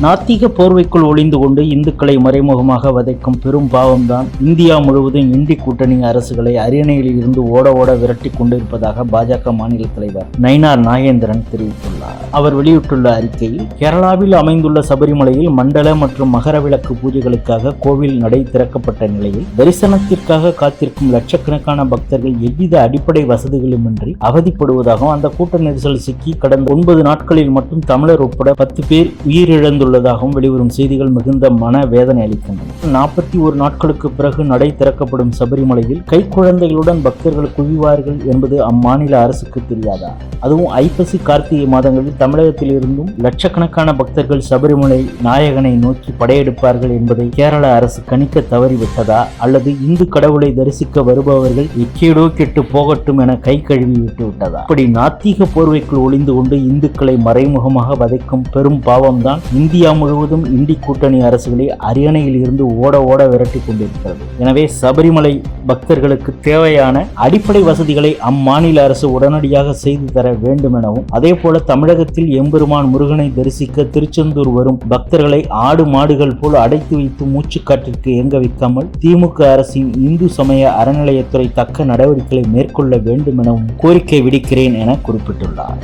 நாத்திக போர்வைக்குள் ஒளிந்து கொண்டு இந்துக்களை மறைமுகமாக வதைக்கும் பெரும் பாவம்தான் இந்தியா முழுவதும் இண்டி கூட்டணி அரசுகளை அரியணையில் இருந்து ஓட ஓட விரட்டி கொண்டிருப்பதாக பாஜக மாநில தலைவர் நயினார் நாகேந்திரன் தெரிவித்துள்ளார். அவர் வெளியிட்டுள்ள அறிக்கையில், கேரளாவில் அமைந்துள்ள சபரிமலையில் மண்டல மற்றும் மகர விளக்கு பூஜைகளுக்காக கோவில் நடை திறக்கப்பட்ட நிலையில் தரிசனத்திற்காக காத்திருக்கும் லட்சக்கணக்கான பக்தர்கள் எவ்வித அடிப்படை வசதிகளுமின்றி அவதிப்படுவதாகவும், அந்த கூட்ட நெரிசல் சிக்கி கடந்த 9 நாட்களில் மட்டும் தமிழர் உட்பட 10 பேர் உயிரிழந்துள்ளதாகவும் வெளிவரும் செய்திகள் மிகுந்த மன வேதனை அளிக்கின்றன. 41 நாட்களுக்கு பிறகு நடை திறக்கப்படும் சபரிமலையில் கைக்குழந்தைகளுடன் பக்தர்கள் குவிவார்கள் என்பது அம்மாநில அரசுக்கு தெரியாதா? அதுவும் ஐப்பசி கார்த்திகை மாதங்களில் தமிழகத்தில் இருந்தும் லட்சக்கணக்கான பக்தர்கள் சபரிமலை நாயகனை நோக்கி படையெடுப்பார்கள் என்பதை கேரள அரசு கணிக்க தவறிவிட்டதா? அல்லது இந்து கடவுளை தரிசிக்க வருபவர்கள் எக்கேடோ கெட்டு போகட்டும் என கை கழுவி விட்டு விட்டதா? இப்படி நாத்திக போர்வைக்குள் ஒளிந்து கொண்டு இந்துக்களை மறைமுகமாக வதைக்கும் பெரும் பாவம்தான் இந்தியா முழுவதும் இண்டி கூட்டணி அரசுகளை அரியணையில் இருந்து ஓட ஓட விரட்டி கொண்டிருக்கிறது. எனவே சபரிமலை பக்தர்களுக்கு தேவையான அடிப்படை வசதிகளை அம்மாநில அரசு உடனடியாக செய்து தர வேண்டும் எனவும், அதே போல தமிழகத்தில் எம்பெருமான் முருகனை தரிசிக்க திருச்செந்தூர் வரும் பக்தர்களை ஆடு மாடுகள் போல் அடைத்து வைத்து மூச்சுக்காற்றிற்கு இயங்க வைக்காமல் திமுக அரசின் இந்து சமய அறநிலையத்துறை தக்க நடவடிக்கைகளை மேற்கொள்ள வேண்டும் எனவும் கோரிக்கை விடுக்கிறேன் என குறிப்பிட்டுள்ளார்.